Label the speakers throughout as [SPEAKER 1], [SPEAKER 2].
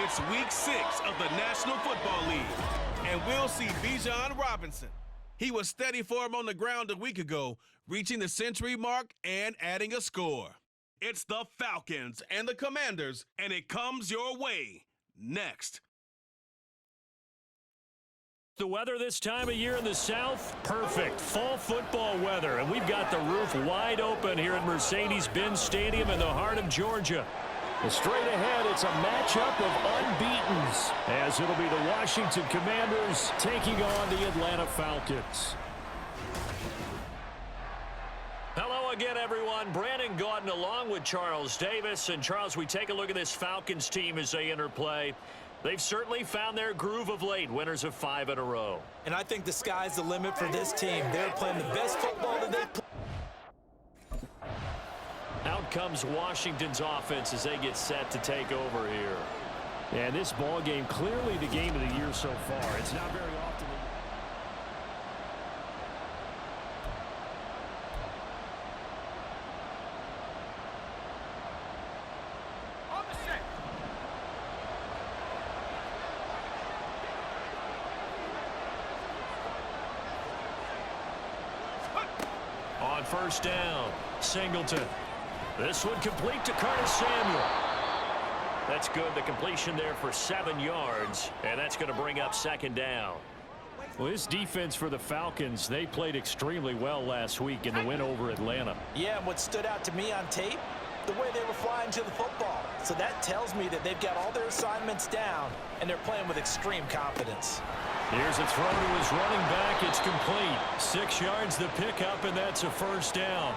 [SPEAKER 1] It's Week 6 of the National Football League, and we'll see Bijan Robinson. He was steady for him on the ground a week ago, reaching the century mark and adding a score. It's the Falcons and the Commanders, and it comes your way next.
[SPEAKER 2] The weather this time of year in the South, perfect. Fall football weather, and we've got the roof wide open here at Mercedes-Benz Stadium in the heart of Georgia. And straight ahead, it's a matchup of unbeatens, as it'll be the Washington Commanders taking on the Atlanta Falcons. Hello again, everyone. Brandon Gaudin along with Charles Davis. And Charles, we take a look at this Falcons team as they interplay. They've certainly found their groove of late, winners of 5 in a row.
[SPEAKER 3] And I think the sky's the limit for this team. They're playing the best football that they've played.
[SPEAKER 2] Out comes Washington's offense as they get set to take over here. And this ball game, clearly the game of the year so far. It's not very often. On first down, Singleton. This one complete to Curtis Samuel. That's good. The completion there for 7 yards, and that's going to bring up second down. Well, this defense for the Falcons, they played extremely well last week in the win over Atlanta.
[SPEAKER 3] Yeah, and what stood out to me on tape, the way they were flying to the football. So that tells me that they've got all their assignments down, and they're playing with extreme confidence.
[SPEAKER 2] Here's a throw to his running back. It's complete. 6 yards the pickup, and that's a first down.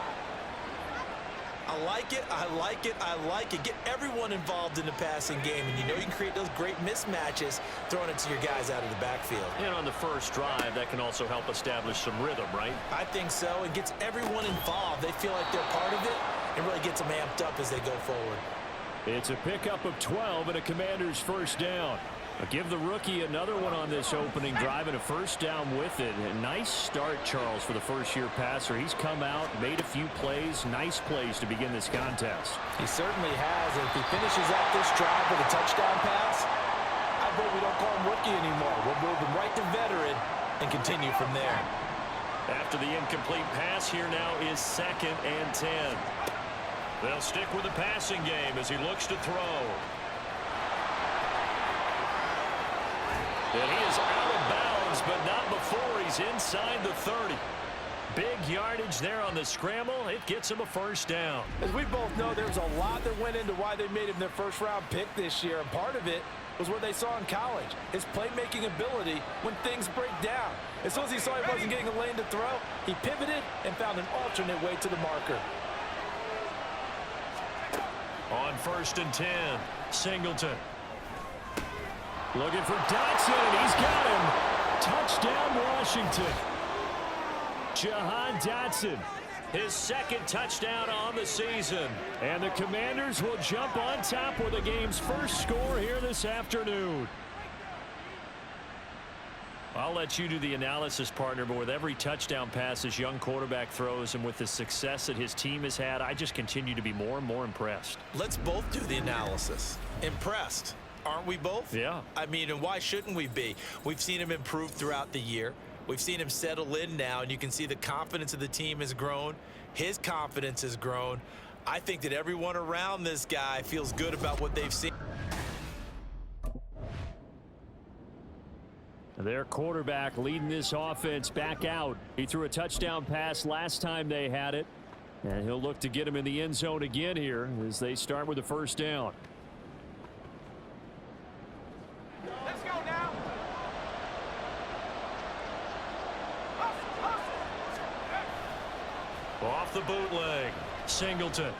[SPEAKER 3] I like it, I like it, I like it. Get everyone involved in the passing game, and you know you can create those great mismatches throwing it to your guys out of the backfield.
[SPEAKER 2] And on the first drive, that can also help establish some rhythm, right?
[SPEAKER 3] I think so. It gets everyone involved. They feel like they're part of it, and really gets them amped up as they go forward.
[SPEAKER 2] It's a pickup of 12 and a Commander's first down. I'll give the rookie another one on this opening drive and a first down with it. A nice start, Charles, for the first-year passer. He's come out, made a few plays, nice plays to begin this contest.
[SPEAKER 3] He certainly has. And if he finishes out this drive with a touchdown pass, I bet we don't call him rookie anymore. We'll move him right to veteran and continue from there.
[SPEAKER 2] After the incomplete pass, here now is 2nd and 10. They'll stick with the passing game as he looks to throw. And he is out of bounds, but not before he's inside the 30. Big yardage there on the scramble. It gets him a first down.
[SPEAKER 3] As we both know, there's a lot that went into why they made him their first-round pick this year, and part of it was what they saw in college, his playmaking ability when things break down. As soon as he saw he wasn't getting a lane to throw, he pivoted and found an alternate way to the marker.
[SPEAKER 2] On 1st and 10, Singleton. Looking for Dotson, and he's got him. Touchdown, Washington. Jahan Dotson, his 2nd touchdown on the season. And the Commanders will jump on top with the game's first score here this afternoon. I'll let you do the analysis, partner, but with every touchdown pass this young quarterback throws and with the success that his team has had, I just continue to be more and more impressed.
[SPEAKER 3] Let's both do the analysis. Impressed. Aren't we both?
[SPEAKER 2] Yeah.
[SPEAKER 3] I mean, and why shouldn't we be? We've seen him improve throughout the year. We've seen him settle in now, and you can see the confidence of the team has grown. His confidence has grown. I think that everyone around this guy feels good about what they've seen.
[SPEAKER 2] Their quarterback leading this offense back out. He threw a touchdown pass last time they had it, and he'll look to get him in the end zone again here as they start with the first down.
[SPEAKER 4] Let's go now.
[SPEAKER 2] Off the bootleg, Singleton.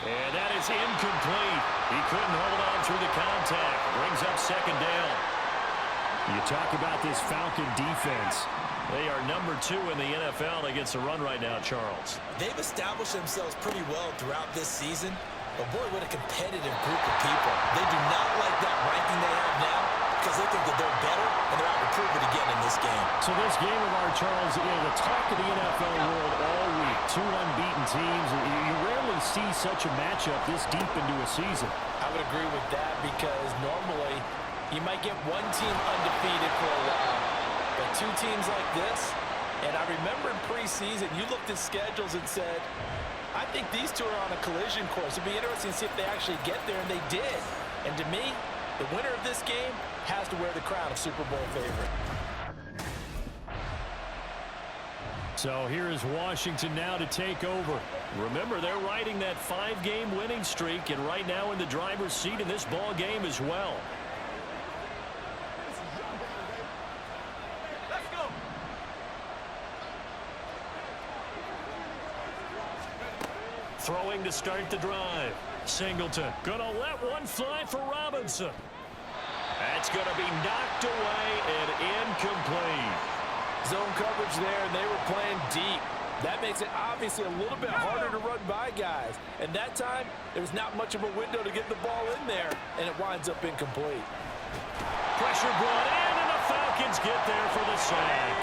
[SPEAKER 2] And that is incomplete. He couldn't hold on through the contact. Brings up second down. You talk about this Falcon defense. They are number 2 in the NFL against the run right now, Charles.
[SPEAKER 3] They've established themselves pretty well throughout this season. But boy, what a competitive group of people. They do not like that ranking they have now because they think that they're better and they're out to prove it again in this game.
[SPEAKER 2] So this game of our, Charles, the talk of the NFL world all week. two unbeaten teams. You rarely see such a matchup this deep into a season.
[SPEAKER 3] I would agree with that because normally you might get one team undefeated for a while, but two teams like this, and I remember in preseason you looked at schedules and said, I think these two are on a collision course. It'd be interesting to see if they actually get there, and they did. And to me, the winner of this game has to wear the crown of Super Bowl favorite.
[SPEAKER 2] So here is Washington now to take over. Remember, they're riding that 5-game winning streak, and right now in the driver's seat in this ball game as well.
[SPEAKER 4] Let's go.
[SPEAKER 2] Throwing to start the drive. Singleton gonna let one fly for Robinson. That's gonna be knocked away and incomplete.
[SPEAKER 3] Zone coverage there, and they were playing deep. That makes it obviously a little bit harder to run by guys. And that time, there was not much of a window to get the ball in there, and it winds up incomplete.
[SPEAKER 2] Pressure brought in, and the Falcons get there for the sack.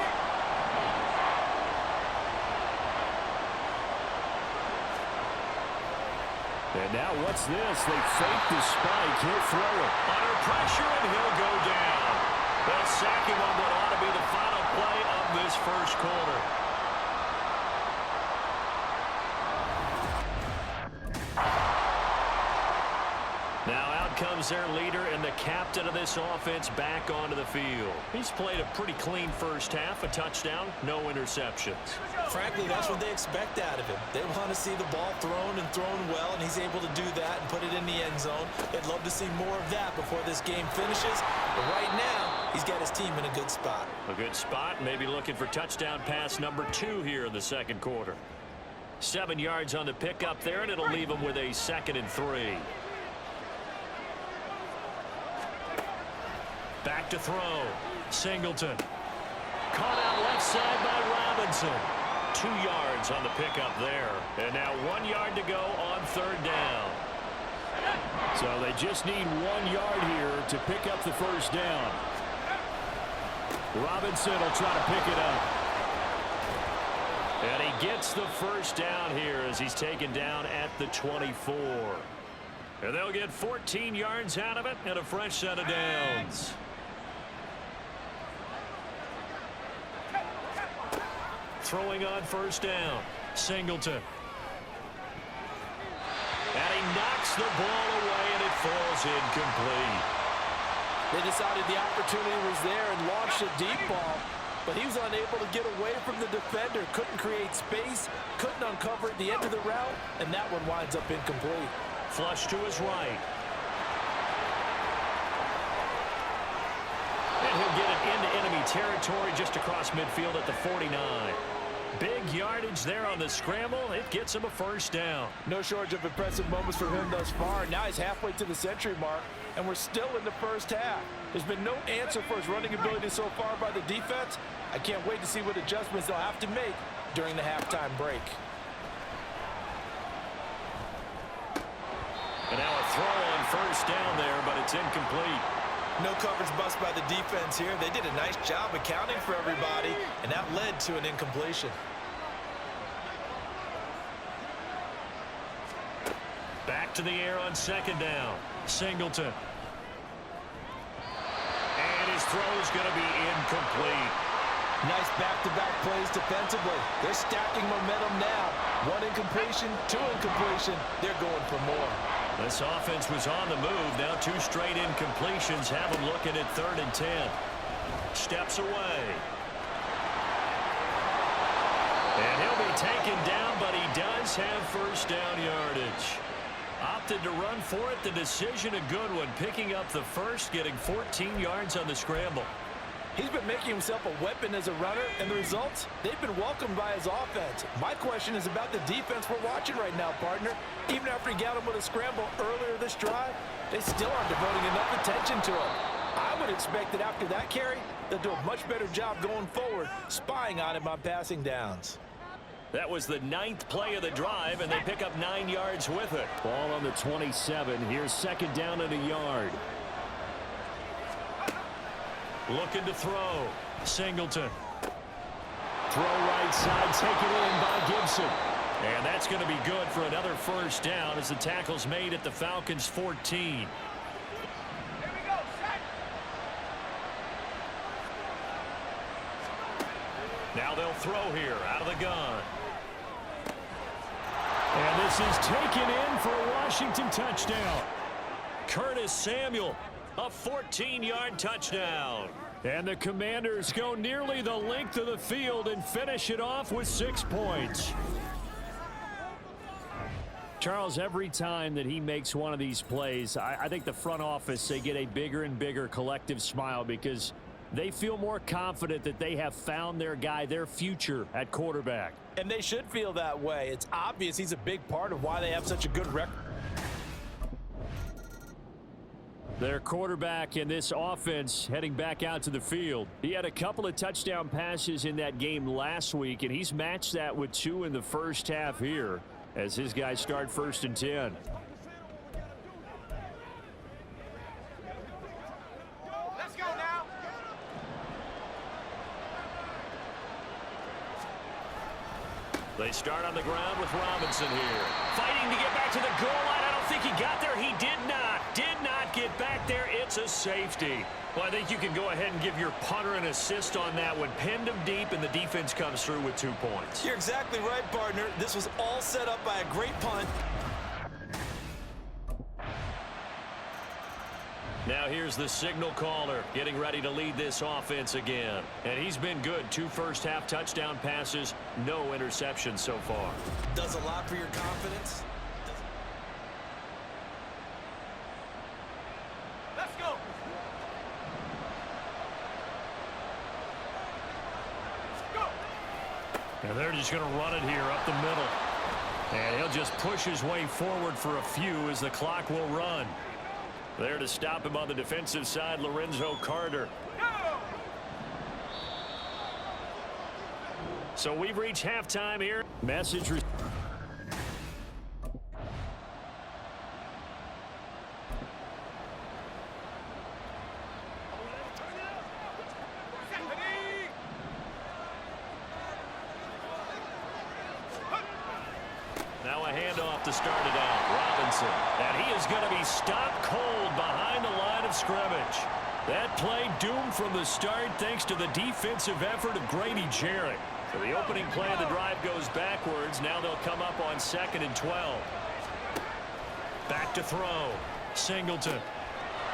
[SPEAKER 2] And now what's this? They fake the spike. He'll throw it. Under pressure, and he'll go down. They'll sack him on what ought to be the final play of this first quarter. Now out comes their leader and the captain of this offense back onto the field. He's played a pretty clean first half, a touchdown, no interceptions.
[SPEAKER 5] Frankly, that's what they expect out of him. They want to see the ball thrown and thrown well, and he's able to do that and put it in the end zone. They'd love to see more of that before this game finishes. But right now, he's got his team in a good spot.
[SPEAKER 2] A good spot, maybe looking for touchdown pass number 2 here in the second quarter. 7 yards on the pickup there, and it'll leave him with a 2nd and 3. Back to throw. Singleton. Caught out left side by Robinson. 2 yards on the pickup there. And now 1 yard to go on 3rd down. So they just need 1 yard here to pick up the first down. Robinson will try to pick it up. And he gets the first down here as he's taken down at the 24. And they'll get 14 yards out of it and a fresh set of downs. Throwing on first down. Singleton. And he knocks the ball away, and it falls incomplete.
[SPEAKER 3] They decided the opportunity was there and launched a deep ball, but he was unable to get away from the defender, couldn't create space, couldn't uncover at the end of the route, and that one winds up incomplete.
[SPEAKER 2] Flush to his right. And he'll get it into enemy territory just across midfield at the 49. Big yardage there on the scramble. It gets him a first down.
[SPEAKER 3] No shortage of impressive moments for him thus far. Now he's halfway to the century mark, and we're still in the first half. There's been no answer for his running ability so far by the defense. I can't wait to see what adjustments they'll have to make during the halftime break.
[SPEAKER 2] And now a throw on first down there, but it's incomplete.
[SPEAKER 5] No coverage bust by the defense here. They did a nice job accounting for everybody, and that led to an incompletion.
[SPEAKER 2] Back to the air on 2nd down. Singleton. And his throw is going to be incomplete.
[SPEAKER 3] Nice back-to-back plays defensively. They're stacking momentum now. 1 incompletion, 2 incompletion. They're going for more.
[SPEAKER 2] This offense was on the move. Now 2 straight incompletions have them looking at 3rd and 10. Steps away. And he'll be taken down, but he does have first down yardage. Opted to run for it. The decision a good one. Picking up the first, getting 14 yards on the scramble.
[SPEAKER 3] He's been making himself a weapon as a runner, and the results, they've been welcomed by his offense. My question is about the defense we're watching right now, partner. Even after he got him with a scramble earlier this drive, they still aren't devoting enough attention to him. I would expect that after that carry, they'll do a much better job going forward, spying on him on passing downs.
[SPEAKER 2] That was the 9th play of the drive, and they pick up 9 yards with it. Ball on the 27. Here's 2nd down and a yard. Looking to throw. Singleton. Throw right side, taken in by Gibson. And that's going to be good for another first down as the tackle's made at the Falcons' 14. Now they'll throw here out of the gun. And this is taken in for a Washington touchdown. Curtis Samuel, a 14-yard touchdown. And the Commanders go nearly the length of the field and finish it off with 6 points. Charles, every time that he makes one of these plays, I think the front office, they get a bigger and bigger collective smile because they feel more confident that they have found their guy, their future at quarterback.
[SPEAKER 3] And they should feel that way. It's obvious he's a big part of why they have such a good record.
[SPEAKER 2] Their quarterback in this offense heading back out to the field. He had a couple of touchdown passes in that game last week, and he's matched that with 2 in the first half here as his guys start 1st and 10.
[SPEAKER 4] Let's go now.
[SPEAKER 2] They start on the ground with Robinson here. Fighting to get back to the goal line. I don't think he got there. He did not get back there. It's a safety. Well, I think you can go ahead and give your punter an assist on that one. Pinned him deep, and the defense comes through with 2 points.
[SPEAKER 5] You're exactly right, partner. This was all set up by a great punt.
[SPEAKER 2] Now here's the signal caller getting ready to lead this offense again. And he's been good. 2 first-half touchdown passes, no interceptions so far.
[SPEAKER 5] Does a lot for your confidence.
[SPEAKER 4] Let's go.
[SPEAKER 2] And they're just going to run it here up the middle. And he'll just push his way forward for a few as the clock will run. There to stop him on the defensive side, Lorenzo Carter. So we've reached halftime here. Message received. Now a handoff to start it out. Robinson. And he is going to be stopped cold behind the line of scrimmage. That play doomed from the start thanks to the defensive effort of Grady Jarrett. So the opening play of the drive goes backwards. Now they'll come up on 2nd and 12. Back to throw. Singleton.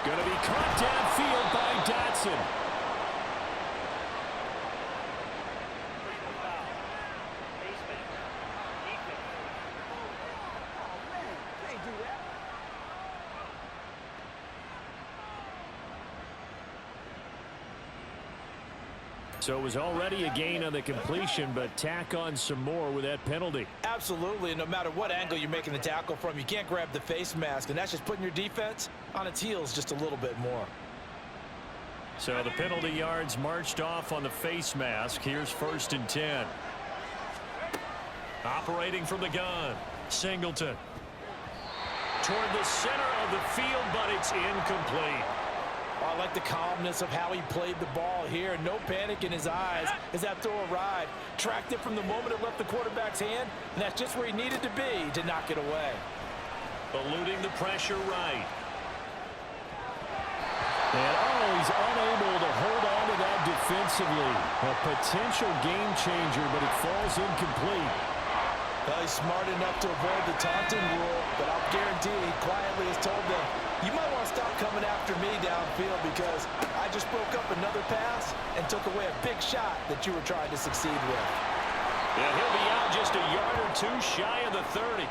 [SPEAKER 2] Going to be caught downfield by Dotson. So it was already a gain on the completion, but tack on some more with that penalty.
[SPEAKER 3] Absolutely. No matter what angle you're making the tackle from, you can't grab the face mask, and that's just putting your defense on its heels just a little bit more.
[SPEAKER 2] So the penalty yards marched off on the face mask. Here's 1st and 10. Operating from the gun. Singleton. Toward the center of the field, but it's incomplete.
[SPEAKER 3] I like the calmness of how he played the ball here. No panic in his eyes as that throw arrived. Tracked it from the moment it left the quarterback's hand, and that's just where he needed to be to knock it away.
[SPEAKER 2] Eluding the pressure right. And he's unable to hold on to that defensively. A potential game changer, but it falls incomplete.
[SPEAKER 3] Well, he's smart enough to avoid the taunting rule, but I'll guarantee he quietly has told them, you might want to stop coming after me downfield because I just broke up another pass and took away a big shot that you were trying to succeed with.
[SPEAKER 2] Yeah, he'll be out just a yard or 2 shy of the 30.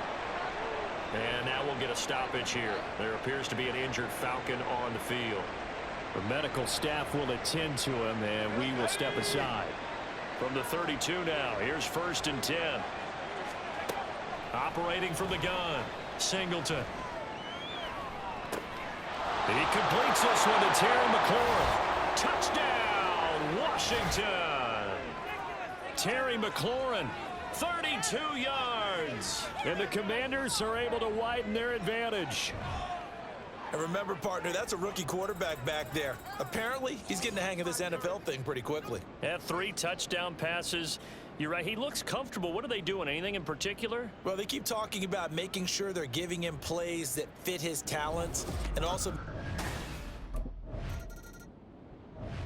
[SPEAKER 2] And now we'll get a stoppage here. There appears to be an injured Falcon on the field. The medical staff will attend to him, and we will step aside. From the 32 now, here's 1st and 10. Operating from the gun. Singleton. He completes this one to Terry McLaurin. Touchdown, Washington. Terry McLaurin, 32 yards. And the Commanders are able to widen their advantage.
[SPEAKER 5] And remember, partner, that's a rookie quarterback back there. Apparently, he's getting the hang of this NFL thing pretty quickly.
[SPEAKER 2] Had 3 touchdown passes You're right. He looks comfortable. What are they doing? Anything in particular?
[SPEAKER 5] Well, they keep talking about making sure they're giving him plays that fit his talents and also...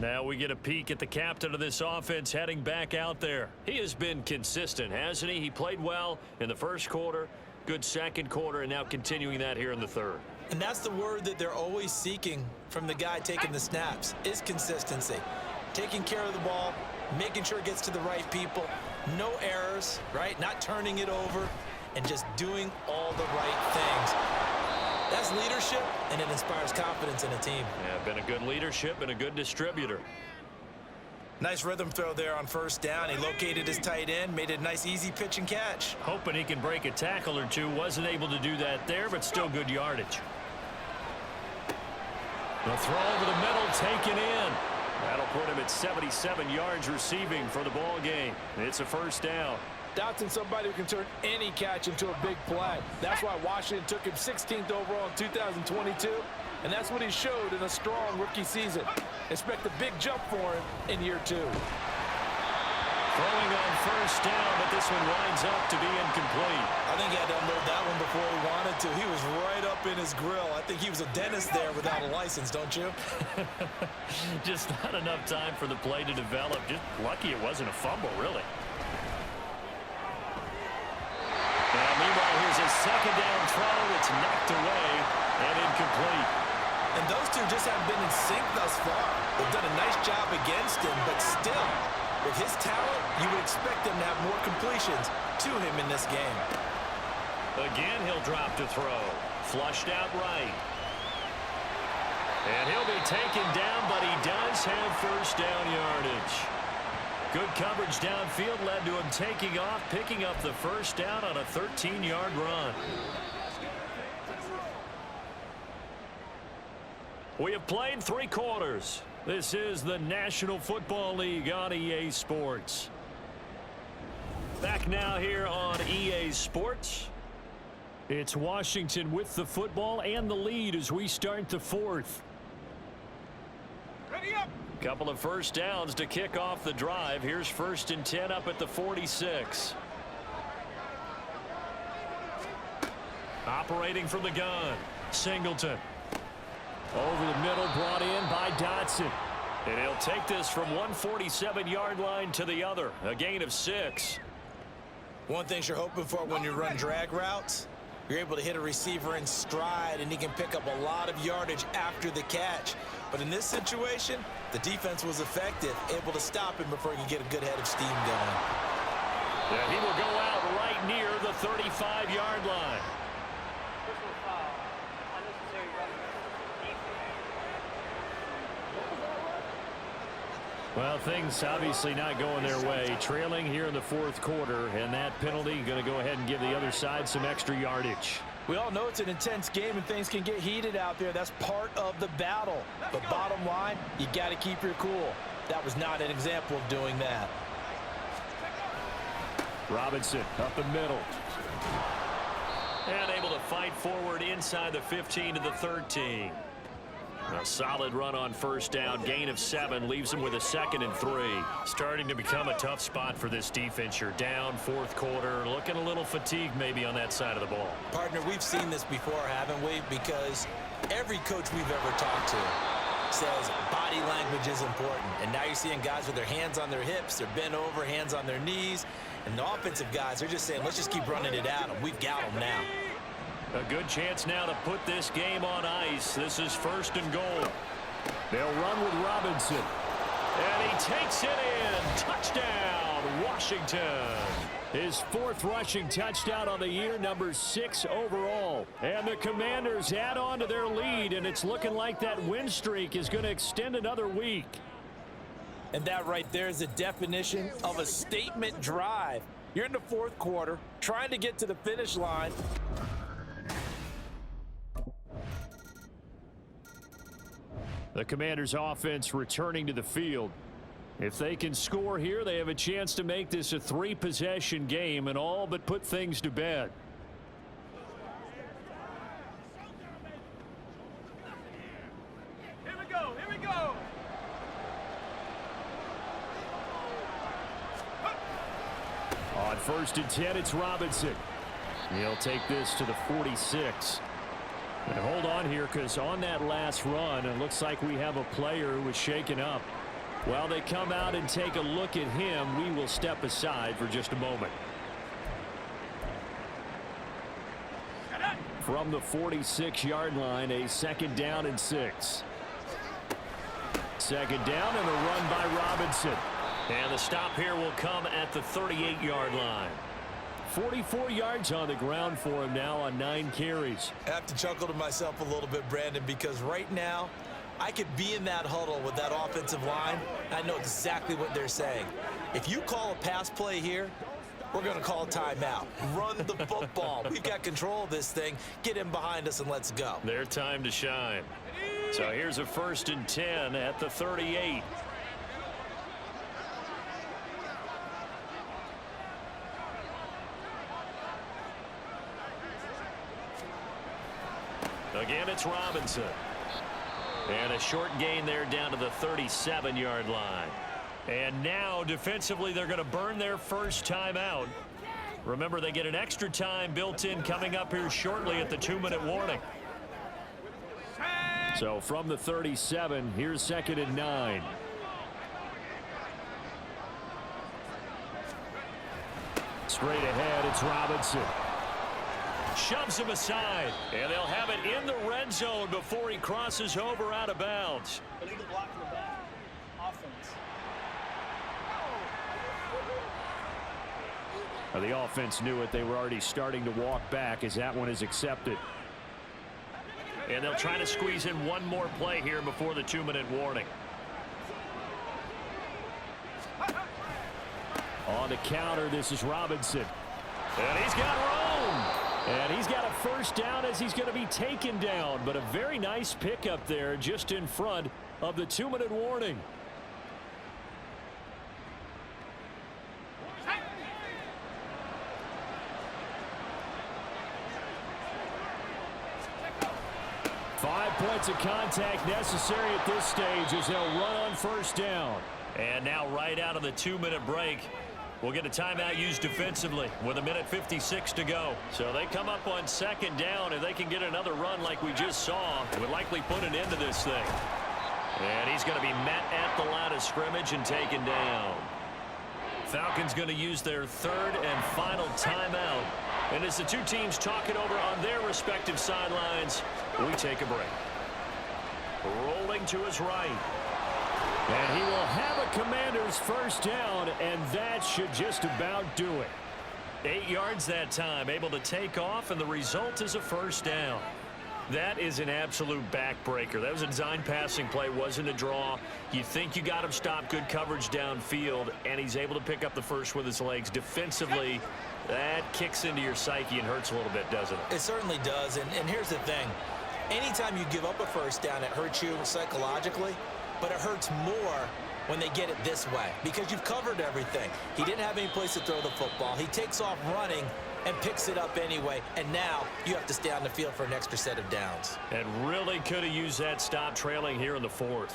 [SPEAKER 2] Now we get a peek at the captain of this offense heading back out there. He has been consistent, hasn't he? He played well in the first quarter, good second quarter, and now continuing that here in the third.
[SPEAKER 5] And that's the word that they're always seeking from the guy taking the snaps, is consistency. Taking care of the ball, making sure it gets to the right people, no errors, right? Not turning it over, and just doing all the right things. That's leadership, and it inspires confidence in a team.
[SPEAKER 2] Yeah, been a good leadership and a good distributor.
[SPEAKER 5] Nice rhythm throw there on first down. He located his tight end, made a nice easy pitch and catch.
[SPEAKER 2] Hoping he can break a tackle or two. Wasn't able to do that there, but still good yardage. The throw over the middle, taken in. That'll put him at 77 yards receiving for the ball game. It's a first down.
[SPEAKER 3] Doubting somebody who can turn any catch into a big play. That's why Washington took him 16th overall in 2022, and that's what he showed in a strong rookie season. Expect a big jump for him in year 2.
[SPEAKER 2] Throwing on first down, but this one winds up to be incomplete.
[SPEAKER 5] I think he had to unload that one before he wanted to. He was right up in his grill. I think he was a dentist there without a license, don't you?
[SPEAKER 2] Just not enough time for the play to develop. Just lucky it wasn't a fumble, really. Now, meanwhile, here's a second down throw. It's knocked away and incomplete.
[SPEAKER 5] And those two just haven't been in sync thus far. They've done a nice job against him, but still, with his talent, you would expect them to have more completions to him in this game.
[SPEAKER 2] Again, he'll drop to throw. Flushed out right. And he'll be taken down, but he does have first down yardage. Good coverage downfield led to him taking off, picking up the first down on a 13-yard run. We have played 3 quarters. This is the National Football League on EA Sports. Back now here on EA Sports. It's Washington with the football and the lead as we start the 4th.
[SPEAKER 4] Ready up.
[SPEAKER 2] Couple of first downs to kick off the drive. Here's 1st and 10 up at the 46. Operating from the gun. Singleton. Over the middle, brought in by Dotson. And he'll take this from one 47-yard line to the other. A gain of 6.
[SPEAKER 5] One thing you're hoping for when you run drag routes, you're able to hit a receiver in stride, and he can pick up a lot of yardage after the catch. But in this situation, the defense was effective, able to stop him before he could get a good head of steam going.
[SPEAKER 2] Yeah, he will go out right near the 35-yard line. Well, things obviously not going their way. Trailing here in the 4th quarter, and that penalty going to go ahead and give the other side some extra yardage.
[SPEAKER 3] We all know it's an intense game and things can get heated out there. That's part of the battle. But bottom line, you got to keep your cool. That was not an example of doing that.
[SPEAKER 2] Robinson up the middle. And able to fight forward inside the 15 to the 13. A solid run on first down. Gain of 7 leaves him with a 2nd and 3. Starting to become a tough spot for this defense. You're down 4th quarter. Looking a little fatigued maybe on that side of the ball.
[SPEAKER 5] Partner, we've seen this before, haven't we? Because every coach we've ever talked to says body language is important. And now you're seeing guys with their hands on their hips. They're bent over, hands on their knees. And the offensive guys are just saying, let's just keep running it at them. We've got them now.
[SPEAKER 2] A good chance now to put this game on ice. This is 1st and goal. They'll run with Robinson. And he takes it in. Touchdown, Washington. His 4th rushing touchdown on the year, number 6 overall. And the Commanders add on to their lead, and it's looking like that win streak is going to extend another week.
[SPEAKER 3] And that right there is the definition of a statement drive. You're in the 4th quarter, trying to get to the finish line.
[SPEAKER 2] The Commanders' offense returning to the field. If they can score here, they have a chance to make this a 3-possession game and all but put things to bed.
[SPEAKER 4] Here we go. Here we go.
[SPEAKER 2] first and 10, it's Robinson. He'll take this to the 46. And hold on here, because on that last run, it looks like we have a player who was shaken up. While they come out and take a look at him, we will step aside for just a moment. From the 46-yard line, a 2nd down and 6. 2nd down and a run by Robinson. And the stop here will come at the 38-yard line. 44 yards on the ground for him now on 9 carries.
[SPEAKER 5] I have to chuckle to myself a little bit, Brandon, because right now I could be in that huddle with that offensive line. I know exactly what they're saying. If you call a pass play here, we're going to call a timeout. Run the football. We've got control of this thing. Get in behind us and let's go.
[SPEAKER 2] Their time to shine. So here's a 1st and 10 at the 38. Again, it's Robinson. And a short gain there down to the 37-yard line. And now, defensively, they're going to burn their first timeout. Remember, they get an extra time built in coming up here shortly at the 2-minute warning. So from the 37, here's 2nd and 9. Straight ahead, it's Robinson. Shoves him aside, and they'll have it in the red zone before he crosses over out of bounds.
[SPEAKER 4] Illegal block in the back. Offense.
[SPEAKER 2] Well, the offense knew it. They were already starting to walk back as that one is accepted. And they'll try to squeeze in one more play here before the 2-minute warning. On the counter, this is Robinson. And he's got room. And he's got a first down as he's going to be taken down. But a very nice pickup there just in front of the 2-minute warning. Five points of contact necessary at this stage as they'll run on first down. And now right out of the 2-minute break, we'll get a timeout used defensively with 1:56 to go. So they come up on 2nd down, and they can get another run like we just saw. Would likely put an end to this thing. And he's going to be met at the line of scrimmage and taken down. Falcons going to use their 3rd and final timeout. And as the two teams talk it over on their respective sidelines, we take a break. Rolling to his right. And he will have a Commander's first down, and that should just about do it. 8 yards that time, able to take off, and the result is a first down. That is an absolute backbreaker. That was a design passing play, wasn't a draw. You think you got him stopped, good coverage downfield, and he's able to pick up the first with his legs. Defensively, that kicks into your psyche and hurts a little bit, doesn't it?
[SPEAKER 5] It certainly does, and here's the thing. Anytime you give up a first down, it hurts you psychologically, but it hurts more when they get it this way because you've covered everything. He didn't have any place to throw the football. He takes off running and picks it up anyway, and now you have to stay on the field for an extra set of downs.
[SPEAKER 2] And really could have used that stop trailing here in the 4th.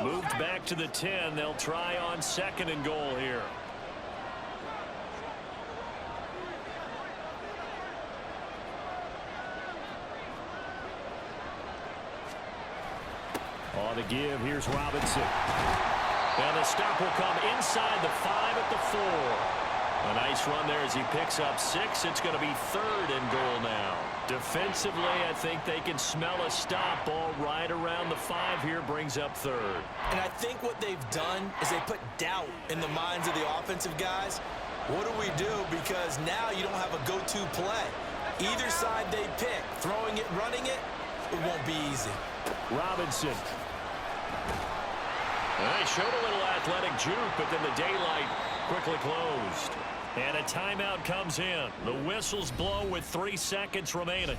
[SPEAKER 2] Moved back to the 10. They'll try on 2nd and goal here. On the give, here's Robinson. And the stop will come inside the 5 at the 4. A nice run there as he picks up 6. It's going to be 3rd and goal now. Defensively, I think they can smell a stop. Ball right around the 5 here, brings up 3rd.
[SPEAKER 5] And I think what they've done is they put doubt in the minds of the offensive guys. What do we do? Because now you don't have a go-to play. Either side they pick, throwing it, running it, it won't be easy.
[SPEAKER 2] Robinson. And they showed a little athletic juke, but then the daylight quickly closed. And a timeout comes in. The whistles blow with 3 seconds remaining.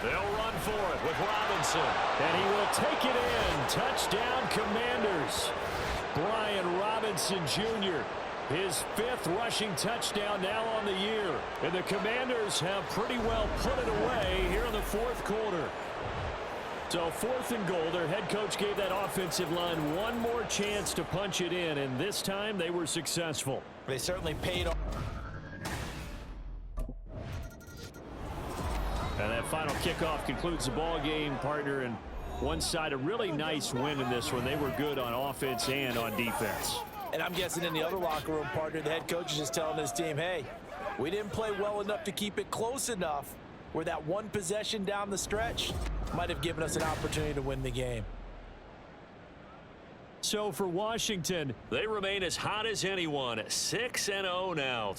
[SPEAKER 2] They'll will run for it with Robinson. And he will take it in. Touchdown, Commanders. Brian Robinson Jr., his 5th rushing touchdown now on the year. And the Commanders have pretty well put it away here in the 4th quarter. So 4th and goal, their head coach gave that offensive line one more chance to punch it in, and this time they were successful.
[SPEAKER 5] They certainly paid off.
[SPEAKER 2] And that final kickoff concludes the ball game, partner, and one side a really nice win in this one. They were good on offense and on defense.
[SPEAKER 3] And I'm guessing in the other locker room, partner, the head coach is just telling his team, hey, we didn't play well enough to keep it close enough where that one possession down the stretch might have given us an opportunity to win the game.
[SPEAKER 2] So for Washington, they remain as hot as anyone, 6-0 now.